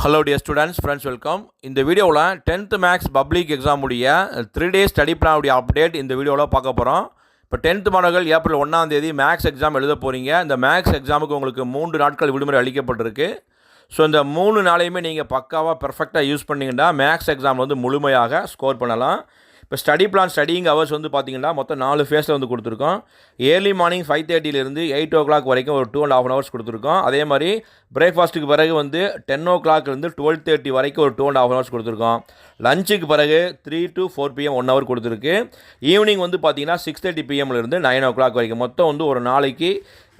Hello dear students, friends, welcome. இந்த வீடியோவில் 10th maths public exam உடைய 3 days ஸ்டடி பிளான் உடைய அப்டேட் இந்த வீடியோவில் பார்க்க போகிறோம். இப்போ 10th மாணவர்கள் ஏப்ரல் 1ஆம் தேதி மேக்ஸ் எக்ஸாம் எழுத போகிறீங்க. இந்த மேக்ஸ் எக்ஸாமுக்கு உங்களுக்கு 3 நாட்கள் விடுமுறை அளிக்கப்பட்டிருக்கு. ஸோ இந்த 3 நாளையுமே நீங்கள் பக்காவாக பெர்ஃபெக்டாக யூஸ் பண்ணிங்கன்னா மேக்ஸ் எக்ஸாம் வந்து முழுமையாக ஸ்கோர் பண்ணலாம். இப்போ ஸ்டடி பிளான் ஸ்டடிங் ஹவர்ஸ் வந்து பார்த்திங்கன்னா மொத்தம் 4 ஃபேஸில் வந்து கொடுத்துருக்கோம். ஏர்லி மார்னிங் 5:30 8 o'clock வரைக்கும் ஒரு 2.5 hours கொடுத்துருக்கோம். அதே மாதிரி பிரேக்ஃபாஸ்ட்டுக்கு பிறகு வந்து 10 o'clock 12:30 வரைக்கும் ஒரு 2.5 hours கொடுத்துருக்கோம். லஞ்சுக்கு பிறகு 3 to 4 PM 1 hour கொடுத்துருக்கு. ஈவினிங் வந்து பார்த்திங்கன்னா 6:30 PM 9 o'clock வரைக்கும் மொத்தம் வந்து ஒரு நாளைக்கு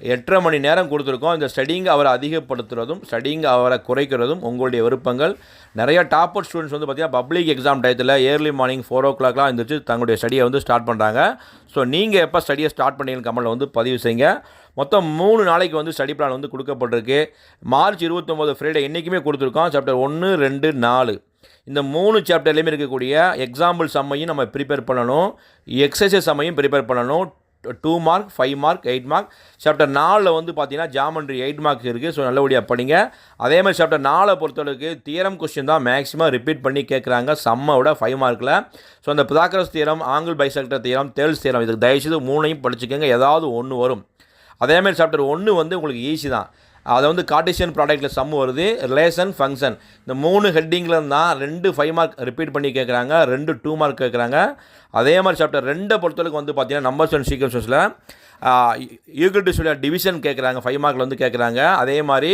8.5 மணி நேரம் கொடுத்துருக்கோம். இந்த ஸ்டடிங் அவரை அதிகப்படுத்துறதும் ஸ்டடிங் அவரை குறைக்கிறதும் உங்களுடைய விருப்பங்கள். நிறைய டாப்பர் ஸ்டூடெண்ட்ஸ் வந்து பார்த்திங்கன்னா பப்ளிக் எக்ஸாம் டயத்தில் ஏர்லி மார்னிங் 4 o'clockலாம் எழுந்திரிச்சு தங்களுடைய ஸ்டடியை வந்து ஸ்டார்ட் பண்ணுறாங்க. ஸோ நீங்கள் எப்போ ஸ்டடியை ஸ்டார்ட் பண்ணீங்கன்னு கமெண்ட்டில் வந்து பதிவு செய்யுங்க. மொத்தம் 3 நாளைக்கு வந்து ஸ்டடி பிளான் வந்து கொடுக்கப்பட்டிருக்கு. மார்ச் 29 ஃப்ரைடே இன்றைக்குமே கொடுத்துருக்கோம். சாப்டர் 1, 2, 4 இந்த 3 சாப்டர்லேயுமே இருக்கக்கூடிய எக்ஸாம்பிள் சம்மையும் நம்ம ப்ரிப்பேர் பண்ணணும். எக்ஸசைஸ் சம்மையும் ப்ரிப்பேர் பண்ணணும். 2 mark, 5 mark, 8 mark. சாப்டர் 4 வந்து பார்த்தீங்கன்னா ஜாமெண்ட்ரி 8 மார்க்ஸ் இருக்குது. ஸோ நல்லபடியாக படிங்க. அதே மாதிரி சாப்டர் 4 பொறுத்தளவுக்கு தியரம் கொஸ்டின் தான் மேக்ஸிமம் ரிப்பீட் பண்ணி கேட்குறாங்க சம்மை 5 மார்க்கில். ஸோ அந்த Pythagoras theorem, angle bisector theorem, தேல்ஸ் theorem இதுக்கு தயவுசெய்து 3ஐயும் படிச்சுக்கோங்க. ஏதாவது ஒன்று வரும். அதேமாதிரி சாப்டர் 1 வந்து உங்களுக்கு ஈஸி தான். அதை வந்து கார்ட்டீசியன் ப்ராடக்ட்டில் சம் வருது, ரிலேஷன், ஃபங்க்ஷன் இந்த 3 ஹெட்டிங்கில் தான் 2 5 மார்க் ரிப்பீட் பண்ணி கேட்குறாங்க, 2 2 மார்க் கேட்குறாங்க. அதே மாதிரி சாப்டர் 2 பொறுத்தவரைக்கும் வந்து பார்த்தீங்கன்னா நம்பர்ஸ் அண்ட் சீக்வன்சஸில் ஈக்குவல் டிவிஷன் கேட்குறாங்க, 5 மார்க்கில் வந்து கேட்குறாங்க. அதே மாதிரி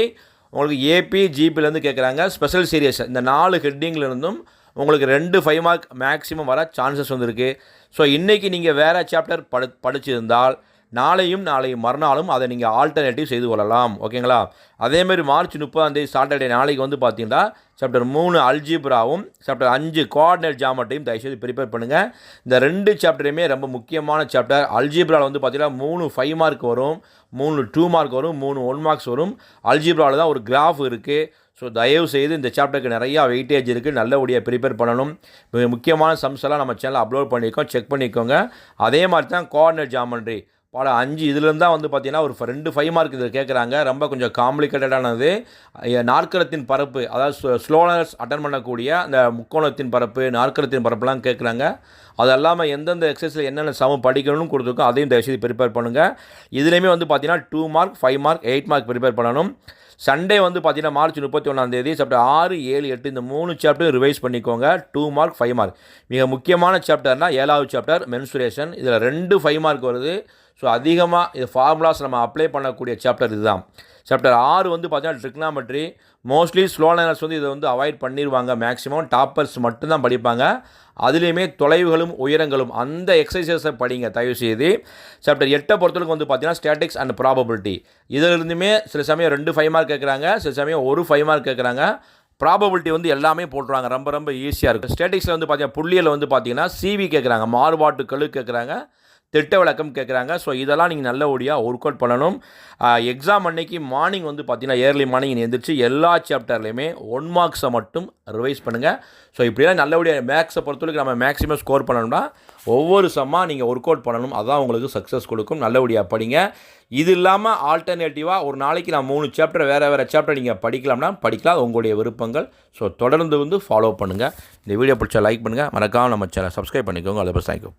உங்களுக்கு ஏபி ஜிபிலேருந்து கேட்குறாங்க. ஸ்பெஷல் சீரியஸ் இந்த 4 ஹெட்டிங்கிலிருந்தும் உங்களுக்கு 2 5 மார்க் மேக்ஸிமம் வர சான்சஸ் வந்துருக்கு. ஸோ இன்றைக்கி நீங்கள் வேறு சாப்டர் படிச்சிருந்தால் நாளை மறுநாளும் அதை நீங்கள் ஆல்டர்னேட்டிவ் செய்து கொள்ளலாம். ஓகேங்களா? அதேமாதிரி மார்ச் 30ஆம் தேதி சாட்டர்டே நாளைக்கு வந்து பார்த்தீங்கன்னா சாப்டர் 3 அல்ஜிப்ராவும் சாப்டர் 5 கோஆர்டினேட் ஜாமெட்ரியும் தயவுசெய்து ப்ரிப்பேர் பண்ணுங்கள். இந்த 2 சாப்டருமே ரொம்ப முக்கியமான சாப்டர். அல்ஜிப்ராவில் வந்து பார்த்தீங்கன்னா 3 5 மார்க் வரும், 3 2 மார்க் வரும், 3 1 மார்க்ஸ் வரும். அல்ஜிப்ராவில் தான் ஒரு கிராஃப் இருக்குது. ஸோ தயவு செய்து இந்த சாப்டருக்கு நிறையா வெயிட்டேஜ் இருக்குது, நல்லபடியாக ப்ரிப்பேர் பண்ணணும். முக்கியமான சம்ஸ் எல்லாம் நம்ம சேனலில் அப்லோட் பண்ணியிருக்கோம், செக் பண்ணிக்கோங்க. அதே மாதிரி தான் கோஆர்டினேட் ஜாமெட்ரி பாடம் 5 இதுலேருந்து தான் வந்து பார்த்திங்கன்னா ஒரு 2 5 மார்க் இதில் கேட்குறாங்க. ரொம்ப கொஞ்சம் காம்ப்ளிகேட்டடானது. நாற்கரத்தின் பரப்பு, அதாவது ஸ்லோனர்ஸ் அட்டன் பண்ணக்கூடிய அந்த முக்கோணத்தின் பரப்பு, நாற்கரத்தின் பரப்புலாம் கேட்குறாங்க. அது இல்லாமல் எந்தெந்த எக்ஸசைஸில் என்னென்ன சமம் படிக்கணும்னு கொடுத்துருக்கோம், அதையும் தயவுசெய்து ப்ரிப்பேர் பண்ணுங்கள். இதுலேயுமே வந்து பார்த்திங்கன்னா 2 மார்க், 5 மார்க், 8 மார்க் ப்ரிப்பேர் பண்ணணும். சண்டே வந்து பார்த்தீங்கன்னா மார்ச் 31ஆம் தேதி சாப்டர் 6, 7, 8 இந்த 3 சாப்டர் ரிவைஸ் பண்ணிக்கோங்க. 2 மார்க், 5 மார்க். மிக முக்கியமான சாப்டர்னால் 7வது சாப்டர் மென்சுரேஷன். இதில் 2 5 மார்க் வருது. ஸோ அதிகமாக இது ஃபார்முலாஸ் நம்ம அப்ளை பண்ணக்கூடிய சாப்டர் இதுதான். சாப்டர் 6 வந்து பார்த்தீங்கன்னா ட்ரிக்னாமெட்ரி. மோஸ்ட்லி ஸ்லோ லேர்னர்ஸ் வந்து இதை வந்து அவாய்ட் பண்ணிடுவாங்க. மேக்ஸிமம் டாப்பர்ஸ் மட்டும்தான் படிப்பாங்க. அதுலேயுமே தொலைவுகளும் உயரங்களும் அந்த எக்ஸசைஸை படிங்க தயவுசெய்து. சாப்டர் 8 பொறுத்தவரைக்கும் வந்து பார்த்தீங்கன்னா ஸ்டாட்டிக்ஸ் அண்ட் ப்ராபபிலிட்டி. இதிலிருந்துமே சில சமயம் 2 5 மார்க் கேட்குறாங்க, சில சமயம் ஒரு 5 மார்க் கேட்குறாங்க. ப்ராபபிலிட்டி வந்து எல்லாமே போட்டுருவாங்க, ரொம்ப ஈஸியாக இருக்குது. ஸ்டாட்டிக்ஸில் வந்து பார்த்தீங்கன்னா புள்ளியில் வந்து பார்த்தீங்கன்னா சிவி கேட்குறாங்க, மாறுபாட்டுக்கள் கேட்குறாங்க, திட்ட விளக்கம் கேட்குறாங்க. ஸோ இதெல்லாம் நீங்கள் நல்லபடியாக ஒர்க் அவுட் பண்ணணும். எக்ஸாம் அன்னைக்கு மார்னிங் வந்து பார்த்தீங்கன்னா ஏர்லி மார்னிங் எழுந்திரிச்சு எல்லா சாப்டர்லேயுமே 1 மார்க்ஸை மட்டும் ரிவைஸ் பண்ணுங்கள். ஸோ இப்படிலாம் நல்லபடியாக மேக்ஸை பொறுத்தவரைக்கும் நம்ம மேக்ஸிமம் ஸ்கோர் பண்ணணும்னா ஒவ்வொரு சம்மாக நீங்கள் ஒர்க் அவுட் பண்ணணும். அதுதான் உங்களுக்கு சக்ஸஸ் கொடுக்கும். நல்லபடியாக படிங்க. இது இல்லாமல் ஆல்டர்னேட்டிவாக ஒரு நாளைக்கு நான் 3 சாப்டர் வேறு சாப்டர் நீங்கள் படிக்கலாம்னா படிக்கலாம், உங்களுடைய விருப்பங்கள். ஸோ தொடர்ந்து வந்து ஃபாலோ பண்ணுங்கள். இந்த வீடியோ பிடிச்சா லைக் பண்ணுங்கள், மறக்காமல் நம்ம சேனல் சப்ஸ்கிரைப் பண்ணிக்கோங்க. அதை பற்றி தேங்க்யூ.